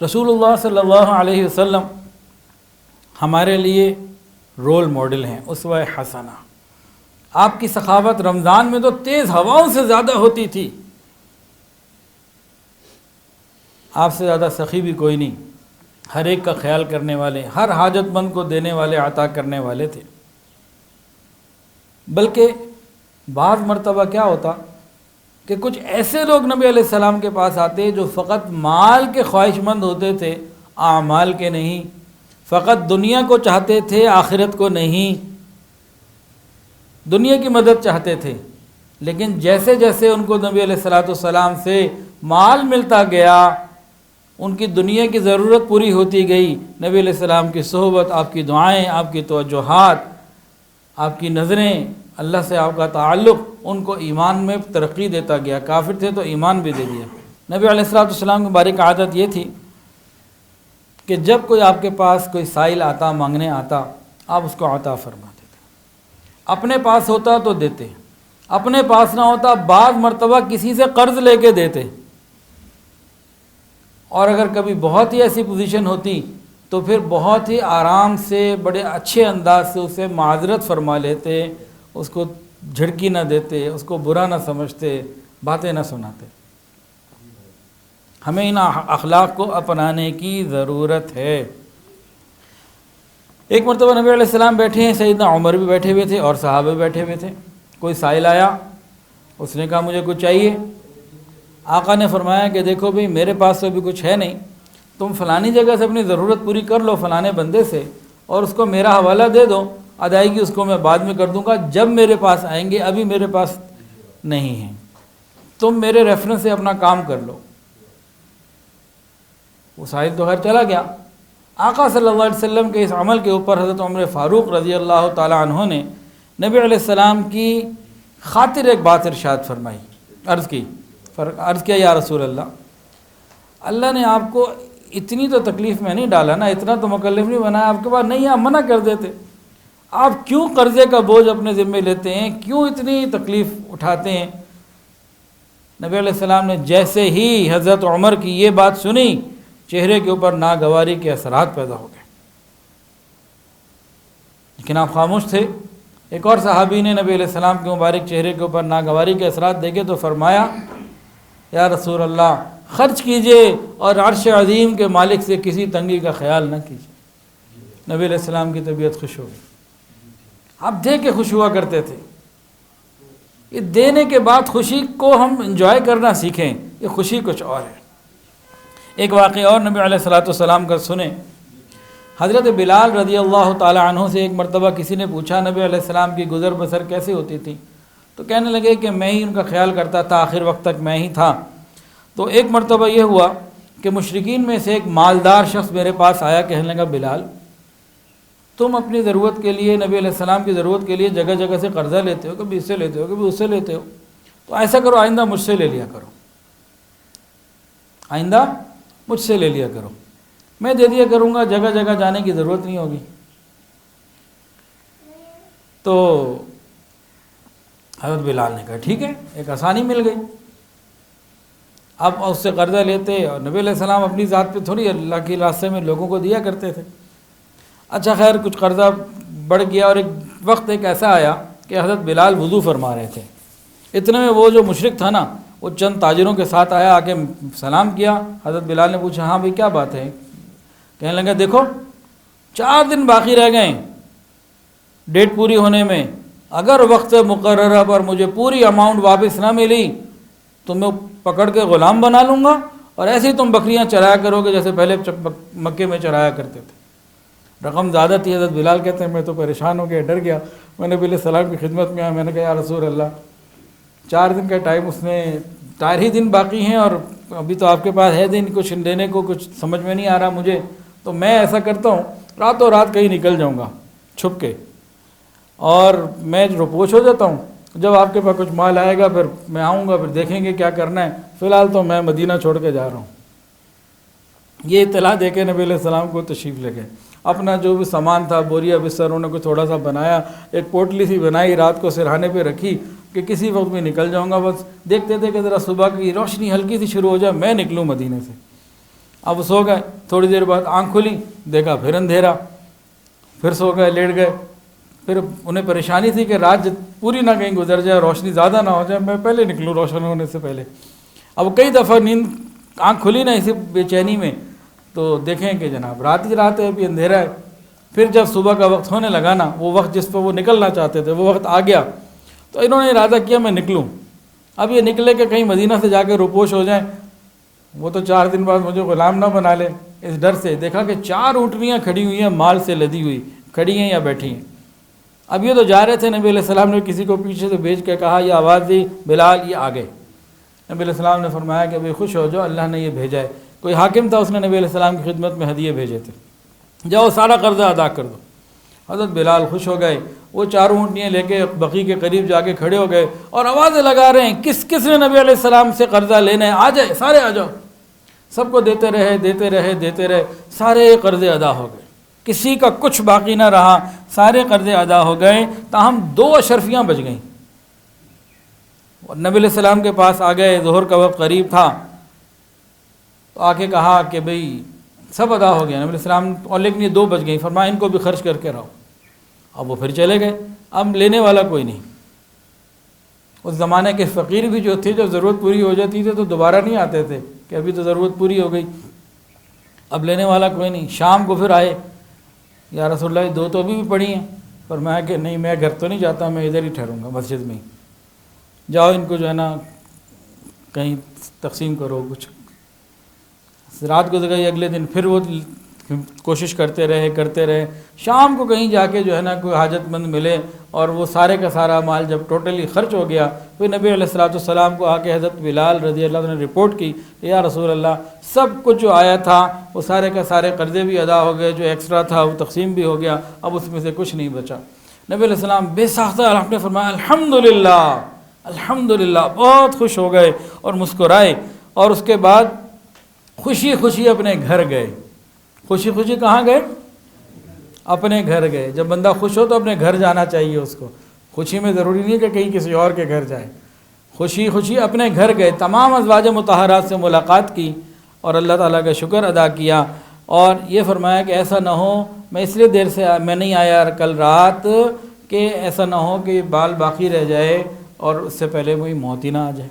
رسول اللہ صلی اللہ علیہ وسلم ہمارے لیے رول ماڈل ہیں، اسوہ حسنہ۔ آپ کی سخاوت رمضان میں تو تیز ہواؤں سے زیادہ ہوتی تھی، آپ سے زیادہ سخی بھی کوئی نہیں، ہر ایک کا خیال کرنے والے، ہر حاجت مند کو دینے والے، عطا کرنے والے تھے۔ بلکہ بعض مرتبہ کیا ہوتا کہ کچھ ایسے لوگ نبی علیہ السلام کے پاس آتے جو فقط مال کے خواہش مند ہوتے تھے، اعمال کے نہیں، فقط دنیا کو چاہتے تھے، آخرت کو نہیں، دنیا کی مدد چاہتے تھے۔ لیکن جیسے جیسے ان کو نبی علیہ السلام سے مال ملتا گیا، ان کی دنیا کی ضرورت پوری ہوتی گئی، نبی علیہ السلام کی صحبت، آپ کی دعائیں، آپ کی توجہات، آپ کی نظریں، اللہ سے آپ کا تعلق ان کو ایمان میں ترقی دیتا گیا۔ کافر تھے تو ایمان بھی دے دیا۔ نبی علیہ السلام کی مبارک عادت یہ تھی کہ جب کوئی آپ کے پاس کوئی سائل آتا، مانگنے آتا، آپ اس کو عطا فرما دیتے۔ اپنے پاس ہوتا تو دیتے، اپنے پاس نہ ہوتا بعض مرتبہ کسی سے قرض لے کے دیتے، اور اگر کبھی بہت ہی ایسی پوزیشن ہوتی تو پھر بہت ہی آرام سے، بڑے اچھے انداز سے اسے معذرت فرما لیتے، اس کو جھڑکی نہ دیتے، اس کو برا نہ سمجھتے، باتیں نہ سناتے۔ ہمیں ان اخلاق کو اپنانے کی ضرورت ہے۔ ایک مرتبہ نبی علیہ السلام بیٹھے ہیں، سیدنا عمر بھی بیٹھے ہوئے تھے اور صحابہ بھی بیٹھے ہوئے تھے۔ کوئی سائل آیا، اس نے کہا مجھے کچھ چاہیے۔ آقا نے فرمایا کہ دیکھو بھئی میرے پاس تو ابھی کچھ ہے نہیں، تم فلانی جگہ سے اپنی ضرورت پوری کر لو فلانے بندے سے، اور اس کو میرا حوالہ دے دو، ادائیگی اس کو میں بعد میں کر دوں گا جب میرے پاس آئیں گے، ابھی میرے پاس نہیں ہیں، تم میرے ریفرنس سے اپنا کام کر لو۔ وہ سائل تو خیر چلا گیا۔ آقا صلی اللہ علیہ وسلم کے اس عمل کے اوپر حضرت عمر فاروق رضی اللہ تعالی عنہ نے نبی علیہ السلام کی خاطر ایک بات ارشاد فرمائی، عرض کیا یا رسول اللہ، اللہ نے آپ کو اتنی تو تکلیف میں نہیں ڈالا نا، اتنا تو مکلف نہیں بنایا آپ کے پاس، نہیں آپ منع کر دیتے، آپ کیوں قرضے کا بوجھ اپنے ذمہ لیتے ہیں، کیوں اتنی تکلیف اٹھاتے ہیں؟ نبی علیہ السلام نے جیسے ہی حضرت عمر کی یہ بات سنی، چہرے کے اوپر ناگواری کے اثرات پیدا ہو گئے، لیکن آپ خاموش تھے۔ ایک اور صحابی نے نبی علیہ السلام کے مبارک چہرے کے اوپر ناگواری کے اثرات دیکھے تو فرمایا یا رسول اللہ خرچ کیجئے اور عرش عظیم کے مالک سے کسی تنگی کا خیال نہ کیجئے۔ نبی علیہ السلام کی طبیعت خوش ہو گئی، آپ دے کے خوش ہوا کرتے تھے۔ یہ دینے کے بعد خوشی کو ہم انجوائے کرنا سیکھیں، یہ خوشی کچھ اور ہے۔ ایک واقعہ اور نبی علیہ السلام کا سنیں۔ حضرت بلال رضی اللہ تعالی عنہ سے ایک مرتبہ کسی نے پوچھا نبی علیہ السلام کی گزر بسر کیسے ہوتی تھی، تو کہنے لگے کہ میں ہی ان کا خیال کرتا تھا، آخر وقت تک میں ہی تھا۔ تو ایک مرتبہ یہ ہوا کہ مشرکین میں سے ایک مالدار شخص میرے پاس آیا، کہنے لگا بلال تم اپنی ضرورت کے لیے، نبی علیہ السلام کی ضرورت کے لیے جگہ جگہ سے قرضہ لیتے ہو، کبھی اس سے لیتے ہو کبھی اس سے لیتے ہو، تو ایسا کرو آئندہ مجھ سے لے لیا کرو، آئندہ مجھ سے لے لیا کرو، میں دے دیا کروں گا، جگہ جگہ جانے کی ضرورت نہیں ہوگی۔ تو حضرت بلال نے کہا ٹھیک ہے، ایک آسانی مل گئی۔ اب اس سے قرضہ لیتے، اور نبی علیہ السلام اپنی ذات پہ تھوڑی، اللہ کے راستے میں لوگوں کو دیا کرتے تھے۔ اچھا خیر کچھ قرضہ بڑھ گیا، اور ایک وقت ایسا آیا کہ حضرت بلال وضو فرما رہے تھے، اتنے میں وہ جو مشرک تھا نا، وہ چند تاجروں کے ساتھ آیا، آ کے سلام کیا۔ حضرت بلال نے پوچھا ہاں بھئی کیا بات ہے؟ کہنے لگا دیکھو 4 دن باقی رہ گئے ڈیٹ پوری ہونے میں، اگر وقت مقررہ پر مجھے پوری اماؤنٹ واپس نہ ملی تو میں پکڑ کے غلام بنا لوں گا، اور ایسے ہی تم بکریاں چرایا کرو گے جیسے پہلے مکے میں چرایا کرتے تھے۔ رقم زیادہ تھی۔ حضرت بلال کہتے ہیں میں تو پریشان ہو گیا، ڈر گیا، میں نبی علیہ السلام کی خدمت میں آیا، میں نے کہا یا رسول اللہ 4 دن کا ٹائم، اس میں 4 ہی دن باقی ہیں اور ابھی تو آپ کے پاس ہے دن کچھ دینے کو، کچھ سمجھ میں نہیں آ رہا مجھے، تو میں ایسا کرتا ہوں راتوں رات کہیں نکل جاؤں گا چھپ کے، اور میں روپوش ہو جاتا ہوں، جب آپ کے پاس کچھ مال آئے گا پھر میں آؤں گا، پھر دیکھیں گے کیا کرنا ہے، فی الحال تو میں مدینہ چھوڑ کے جا رہا ہوں۔ یہ اطلاع دے کے نبی علیہ السلام کو تشریف لے گئے۔ اپنا جو بھی سامان تھا، بوریا بستر انہوں نے کوئی تھوڑا سا بنایا، ایک پوٹلی سی بنائی، رات کو سرہانے پہ رکھی کہ کسی وقت میں نکل جاؤں گا، بس دیکھتے تھے کہ ذرا صبح کی روشنی ہلکی سی شروع ہو جائے میں نکلوں مدینے سے۔ اب وہ سو گئے، تھوڑی دیر بعد آنکھ کھلی، دیکھا پھر اندھیرا، پھر سو گئے، لیٹ گئے. پھر انہیں پریشانی تھی کہ رات پوری نہ کہیں گزر جائے، روشنی زیادہ نہ ہو جائے، میں پہلے نکلوں روشن ہونے سے پہلے. اب کئی دفعہ نیند آنکھ کھلی نا اسی بے چینی میں، تو دیکھیں کہ جناب رات ہی رات ہے، ابھی اندھیرا ہے. پھر جب صبح کا وقت ہونے لگا نا، وہ وقت جس پہ وہ نکلنا چاہتے تھے وہ وقت آ گیا، تو انہوں نے ارادہ کیا میں نکلوں. اب یہ نکلے کہ کہیں مدینہ سے جا کے روپوش ہو جائیں، وہ تو 4 دن بعد مجھے غلام نہ بنا لے. اس ڈر سے دیکھا کہ 4 اونٹنیاں کھڑی ہوئی ہیں، مال سے لدی ہوئی کھڑی ہیں یا بیٹھی ہیں. اب یہ تو جا رہے تھے، نبی علیہ السلام نے کسی کو پیچھے سے بھیج کے کہا، یہ آواز دی بلال یہ آ گئے. نبی علیہ السلام نے فرمایا کہ بھئی خوش ہو جاؤ، اللہ نے یہ بھیجا ہے. کوئی حاکم تھا، اس نے نبی علیہ السلام کی خدمت میں ہدیے بھیجے تھے، جاؤ سارا قرضہ ادا کر دو. حضرت بلال خوش ہو گئے، وہ 4 اونٹنیاں لے کے بقی کے قریب جا کے کھڑے ہو گئے اور آوازیں لگا رہے ہیں، کس کس نے نبی علیہ السلام سے قرضہ لینا ہے، آ جائے سارے آ جاؤ. سب کو دیتے رہے دیتے رہے دیتے رہے، سارے قرضے ادا ہو گئے، کسی کا کچھ باقی نہ رہا، سارے قرضے ادا ہو گئے. تاہم 2 اشرفیاں بچ گئیں. نبی علیہ السلام کے پاس آ گئے، ظہر کا وقت قریب تھا، تو آ کے کہا کہ بھئی سب ادا ہو گیا. نبی علیہ السلام اور لیکن یہ 2 بچ گئیں، فرمایا ان کو بھی خرچ کر کے رہو. اب وہ پھر چلے گئے، اب لینے والا کوئی نہیں. اس زمانے کے فقیر بھی جو تھے، جب ضرورت پوری ہو جاتی تھی تو دوبارہ نہیں آتے تھے کہ ابھی تو ضرورت پوری ہو گئی، اب لینے والا کوئی نہیں. شام کو پھر آئے، یا رسول اللہ 2 تو ابھی بھی پڑی ہیں. فرمایا کہ نہیں میں گھر تو نہیں جاتا، میں ادھر ہی ٹھہروں گا مسجد میں ہی. جاؤ ان کو جو ہے نا کہیں تقسیم کرو کچھ. رات گزر گئی، اگلے دن پھر وہ کوشش کرتے رہے. شام کو کہیں جا کے جو ہے نا کوئی حاجت مند ملے، اور وہ سارے کا سارا مال جب ٹوٹلی خرچ ہو گیا، پھر نبی علیہ السلام کو آ کے حضرت بلال رضی اللہ عنہ نے رپورٹ کی کہ یا رسول اللہ سب کچھ جو آیا تھا وہ سارے کا سارے قرضے بھی ادا ہو گئے، جو ایکسٹرا تھا وہ تقسیم بھی ہو گیا، اب اس میں سے کچھ نہیں بچا. نبی علیہ السلام بے ساختہ آپ نے فرمایا الحمدللہ الحمدللہ، بہت خوش ہو گئے اور مسکرائے. اور اس کے بعد خوشی خوشی اپنے گھر گئے. خوشی خوشی کہاں گئے؟ اپنے گھر گئے. جب بندہ خوش ہو تو اپنے گھر جانا چاہیے اس کو. خوشی میں ضروری نہیں کہ کہیں کسی اور کے گھر جائے، خوشی خوشی اپنے گھر گئے، تمام ازواج مطہرات سے ملاقات کی اور اللہ تعالیٰ کا شکر ادا کیا. اور یہ فرمایا کہ ایسا نہ ہو میں اس لیے دیر سے میں نہیں آیا کل رات کہ ایسا نہ ہو کہ بال باقی رہ جائے اور اس سے پہلے کوئی موت ہی نہ آ جائے.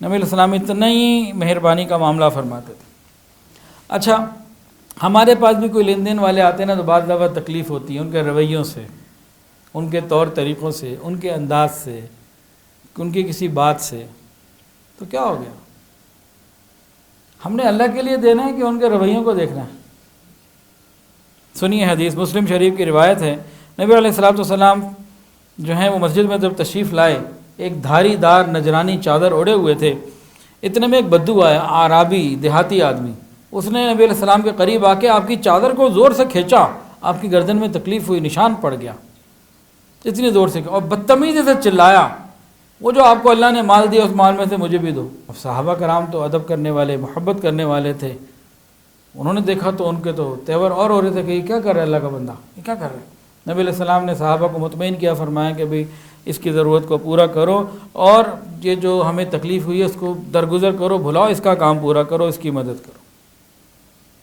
نبی علیہ السلام اتنا ہی مہربانی کا معاملہ فرماتے تھے. اچھا، ہمارے پاس بھی کوئی لین دین والے آتے ہیں نا تو بعض دفعہ تکلیف ہوتی ہے ان کے رویوں سے، ان کے طور طریقوں سے، ان کے انداز سے، ان کی کسی بات سے. تو کیا ہو گیا؟ ہم نے اللہ کے لیے دینا ہے کہ ان کے رویوں کو دیکھنا ہے؟ سنیے حدیث، مسلم شریف کی روایت ہے. نبی علیہ السلام جو ہیں وہ مسجد میں جب تشریف لائے، ایک دھاری دار نجرانی چادر اوڑھے ہوئے تھے. اتنے میں ایک بدو آیا، اعرابی دیہاتی آدمی. اس نے نبی علیہ السلام کے قریب آ کے آپ کی چادر کو زور سے کھینچا، آپ کی گردن میں تکلیف ہوئی، نشان پڑ گیا اتنی زور سے، اور بدتمیزی سے چلایا، وہ جو آپ کو اللہ نے مال دیا اس مال میں سے مجھے بھی دو. اب صحابہ کرام تو ادب کرنے والے، محبت کرنے والے تھے. انہوں نے دیکھا تو ان کے تو تیور اور ہو رہے تھے کہ یہ کیا کر رہا ہے اللہ کا بندہ، یہ کیا کر رہا ہے. نبی علیہ السلام نے صحابہ کو مطمئن کیا، فرمایا کہ بھئی اس کی ضرورت کو پورا کرو، اور یہ جو ہمیں تکلیف ہوئی ہے اس کو درگزر کرو، بھلاؤ، اس کا کام پورا کرو، اس کی مدد کرو.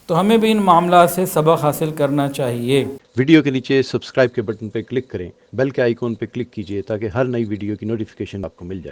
تو ہمیں بھی ان معاملات سے سبق حاصل کرنا چاہیے. ویڈیو کے نیچے سبسکرائب کے بٹن پہ کلک کریں، بیل کے آئیکن پہ کلک کیجئے تاکہ ہر نئی ویڈیو کی نوٹیفیکیشن آپ کو مل جائے.